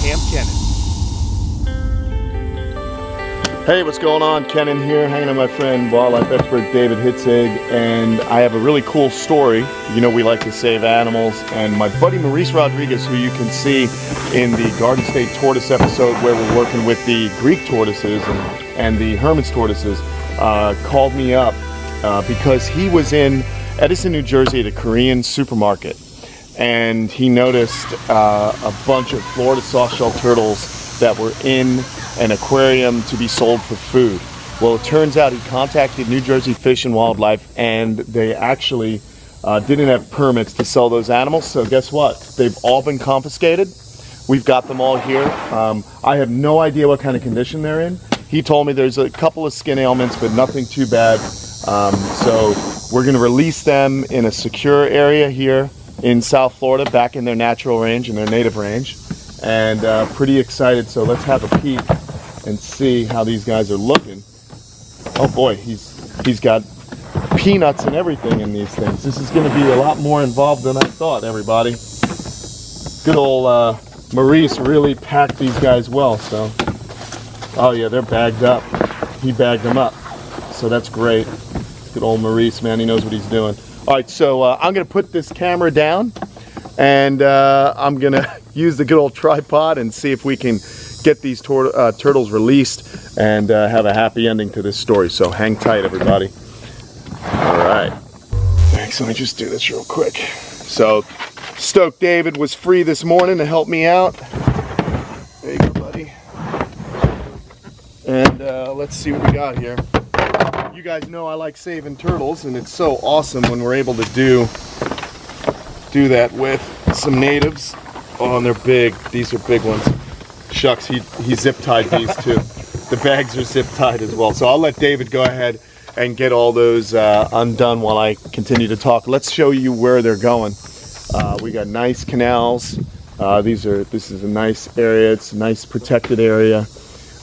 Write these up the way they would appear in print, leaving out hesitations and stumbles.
Kamp Kenan. Hey, what's going on? Kenan here, hanging out with my friend, wildlife expert David Hitzig, and I have a really cool story. You know we like to save animals, and my buddy Maurice Rodrigues, who you can see in the Garden State Tortoise episode where we're working with the Greek tortoises and the Hermits tortoises, called me up because he was in Edison, New Jersey at a Korean supermarket, and he noticed a bunch of Florida softshell turtles that were in an aquarium to be sold for food. Well, it turns out he contacted New Jersey Fish and Wildlife, and they actually didn't have permits to sell those animals. So guess what? They've all been confiscated. We've got them all here. I have no idea what kind of condition they're in. He told me there's a couple of skin ailments, but nothing too bad. So we're going to release them in a secure area here in South Florida, back in their natural range, in their native range. And pretty excited, so let's have a peek and see how these guys are looking. Oh boy, he's got peanuts and everything in these things. This is going to be a lot more involved than I thought, everybody. Good old Maurice really packed these guys well, so. Oh yeah, they're bagged up. He bagged them up, so that's great. Good old Maurice, man, he knows what he's doing. All right, so I'm going to put this camera down, and I'm going to use the good old tripod and see if we can get these turtles released and have a happy ending to this story. So hang tight, everybody. All right. Thanks. Let me just do this real quick. So Stoke David was free this morning to help me out. There you go, buddy. And let's see what we got here. You guys know I like saving turtles, and it's so awesome when we're able to do that with some natives. Oh, and they're big. These are big ones. Shucks, he zip tied these too. The bags are zip tied as well. So I'll let David go ahead and get all those undone while I continue to talk. Let's show you where they're going. We got nice canals. This is a nice area. It's a nice protected area.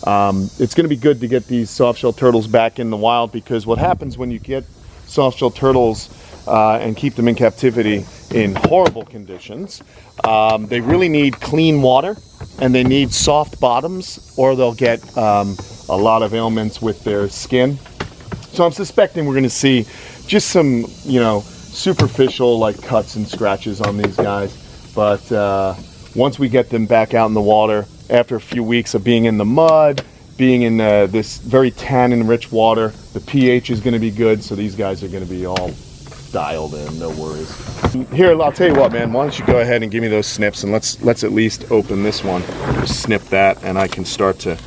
It's going to be good to get these softshell turtles back in the wild, because what happens when you get softshell turtles and keep them in captivity in horrible conditions, they really need clean water, and they need soft bottoms, or they'll get a lot of ailments with their skin. So I'm suspecting we're going to see just some, superficial like cuts and scratches on these guys. But once we get them back out in the water, after a few weeks of being in the mud, being in this very tannin-rich water, the pH is going to be good, so these guys are going to be all dialed in, no worries. Here, I'll tell you what, man, why don't you go ahead and give me those snips, and let's at least open this one. Just snip that, and I can start to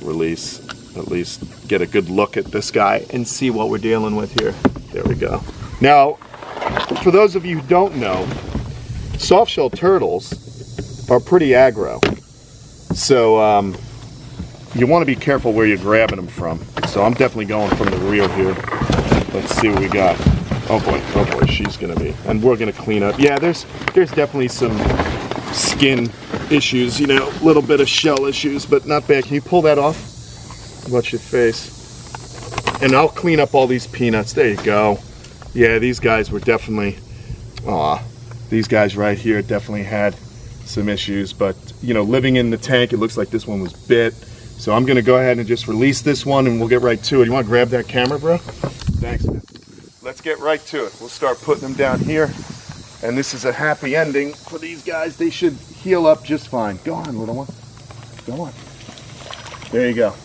release, at least get a good look at this guy and see what we're dealing with here. There we go. Now, for those of you who don't know, softshell turtles are pretty aggro. So you want to be careful where you're grabbing them from. So I'm definitely going from the rear here. Let's see what we got. Oh boy, she's gonna be. And we're gonna clean up. Yeah, there's definitely some skin issues, a little bit of shell issues, but not bad. Can you pull that off? Watch your face. And I'll clean up all these peanuts. There you go. Yeah, these guys were definitely, these guys right here definitely had some issues, but living in the tank, it looks like this one was bit. So I'm gonna go ahead and just release this one, and we'll get right to it. You wanna grab that camera, bro? Thanks, man. Let's get right to it. We'll start putting them down here, and this is a happy ending for these guys. They should heal up just fine. Go on, little one. Go on. There you go.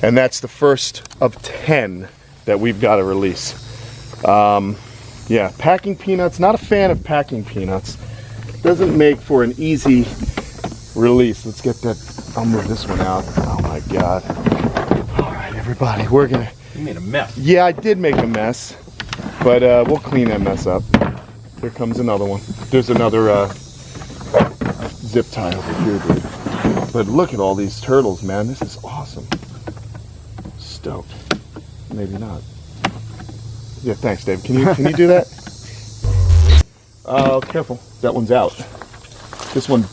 And that's the first of 10 that we've got to release. Yeah, packing peanuts, not a fan of packing peanuts. Doesn't make for an easy release. Let's get that, I'll move this one out. Oh my God. All right, everybody, we're gonna. You made a mess. Yeah, I did make a mess, but we'll clean that mess up. Here comes another one. There's another zip tie over here, dude. But look at all these turtles, man. This is awesome. Stoked. Maybe not. Yeah, thanks, Dave. Can you do that? Oh, careful. That one's out. This one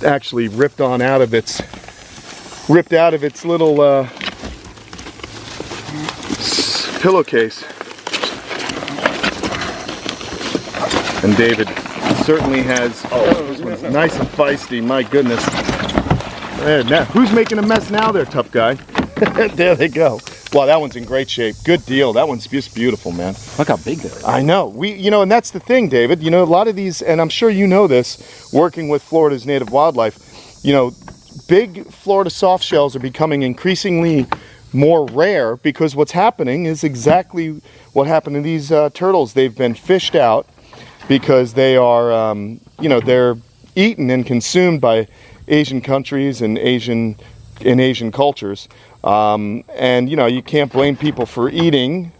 actually ripped out of its little pillowcase. And David certainly has, oh, this one's nice and feisty, my goodness. Now, who's making a mess now there, tough guy? There they go. Wow, that one's in great shape. Good deal. That one's just beautiful, man. Look how big they are. I know. And that's the thing, David. A lot of these, and I'm sure you know this, working with Florida's native wildlife, big Florida soft shells are becoming increasingly more rare because what's happening is exactly what happened to these turtles. They've been fished out because they are, they're eaten and consumed by Asian countries and Asian cultures. And you can't blame people for eating,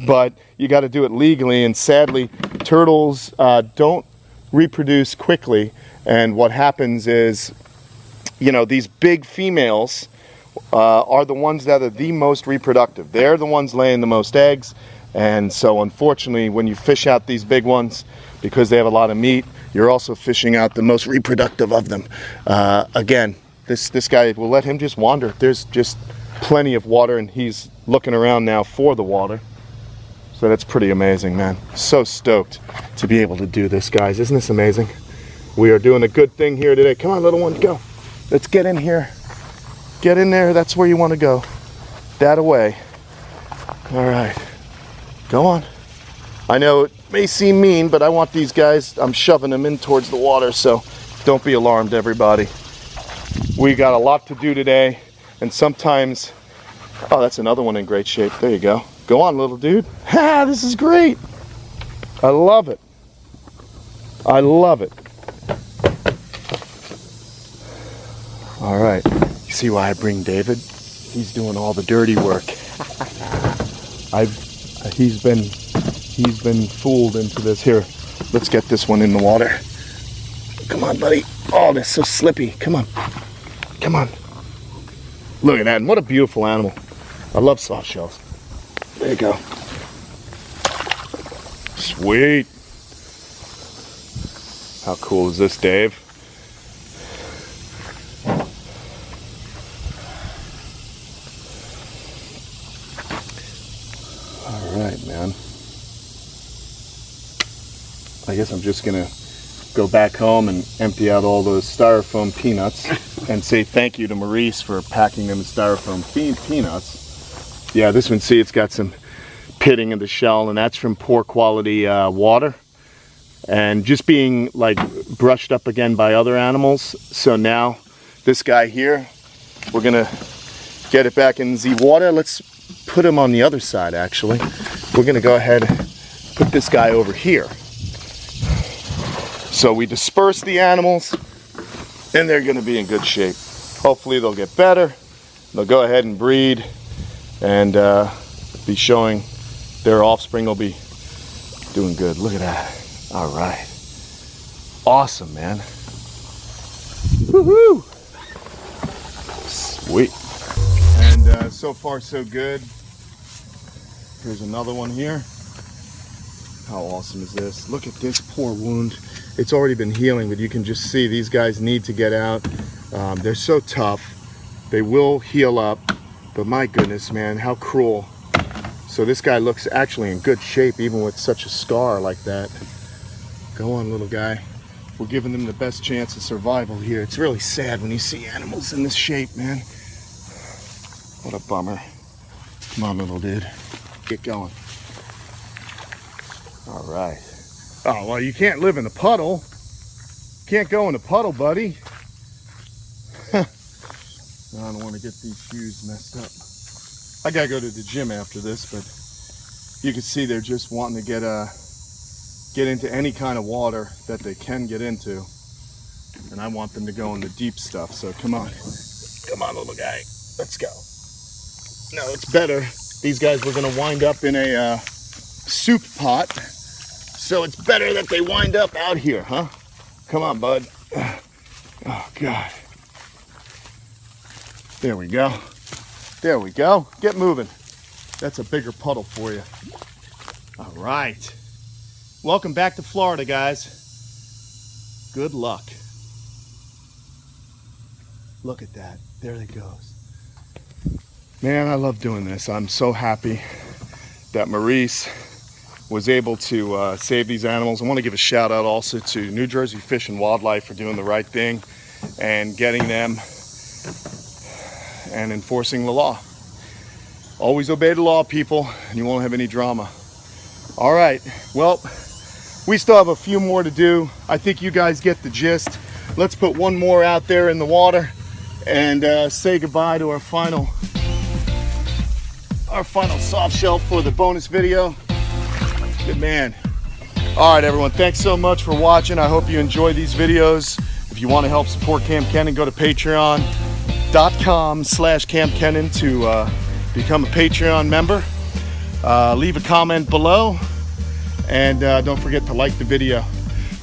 but you got to do it legally. And sadly, turtles don't reproduce quickly. And what happens is, these big females are the ones that are the most reproductive. They're the ones laying the most eggs. And so unfortunately, when you fish out these big ones, because they have a lot of meat, you're also fishing out the most reproductive of them. Again, this guy, we'll let him just wander. There's just plenty of water, and he's looking around now for the water. So that's pretty amazing, man. So stoked to be able to do this, guys. Isn't this amazing? We are doing a good thing here today. Come on, little one, go. Let's get in here. Get in there. That's where you want to go. That away. All right. Go on. I know it may seem mean, but I want these guys, I'm shoving them in towards the water, so don't be alarmed, everybody. We got a lot to do today, and sometimes, oh, that's another one in great shape. There you go. Go on, little dude. Ha, this is great. I love it. I love it. All right. You see why I bring David? He's doing all the dirty work. He's been fooled into this. Here, let's get this one in the water. Come on, buddy. Oh, that's so slippy. Come on. Come on. Look at that. And what a beautiful animal. I love soft shells. There you go. Sweet. How cool is this, Dave? All right, man. I guess I'm just gonna go back home and empty out all those styrofoam peanuts and say thank you to Maurice for packing them in styrofoam peanuts. Yeah, this one, see, it's got some pitting in the shell, and that's from poor quality water and just being like brushed up again by other animals. So now this guy here, we're gonna get it back in the water. Let's put him on the other side. Actually, we're gonna go ahead and put this guy over here. So we disperse the animals, and they're going to be in good shape. Hopefully they'll get better. They'll go ahead and breed and be showing their offspring will be doing good. Look at that. All right. Awesome, man. Woohoo! Sweet. And so far so good. Here's another one here. How awesome is this? Look at this poor wound. It's already been healing, but you can just see these guys need to get out. They're so tough. They will heal up, but my goodness, man, how cruel. So this guy looks actually in good shape, even with such a scar like that. Go on, little guy. We're giving them the best chance of survival here. It's really sad when you see animals in this shape, man. What a bummer. Come on, little dude. Get going. All right. Oh, well, you can't live in a puddle. Can't go in a puddle, buddy. I don't want to get these shoes messed up. I gotta go to the gym after this, but you can see they're just wanting to get into any kind of water that they can get into. And I want them to go in the deep stuff, so come on. Come on, little guy. Let's go. No, it's better. These guys were gonna wind up in a soup pot. So it's better that they wind up out here, huh? Come on, bud. Oh, God. There we go. There we go. Get moving. That's a bigger puddle for you. All right. Welcome back to Florida, guys. Good luck. Look at that. There it goes. Man, I love doing this. I'm so happy that Maurice was able to save these animals. I want to give a shout out also to New Jersey Fish and Wildlife for doing the right thing and getting them and enforcing the law. Always obey the law, people, and you won't have any drama. All right, well, we still have a few more to do. I think you guys get the gist. Let's put one more out there in the water and say goodbye to our final soft shell for the bonus video. Good man. All right, everyone, thanks so much for watching. I hope you enjoy these videos. If you want to help support Kamp Kenan, go to patreon.com/Kamp Kenan to become a Patreon member. Leave a comment below, and don't forget to like the video.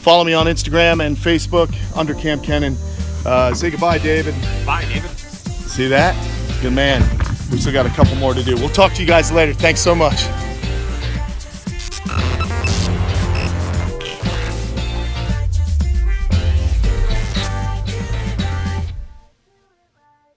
Follow me on Instagram and Facebook under Kamp Kenan. Say goodbye, David. Bye, David. See that? Good man. We still got a couple more to do. We'll talk to you guys later. Thanks so much.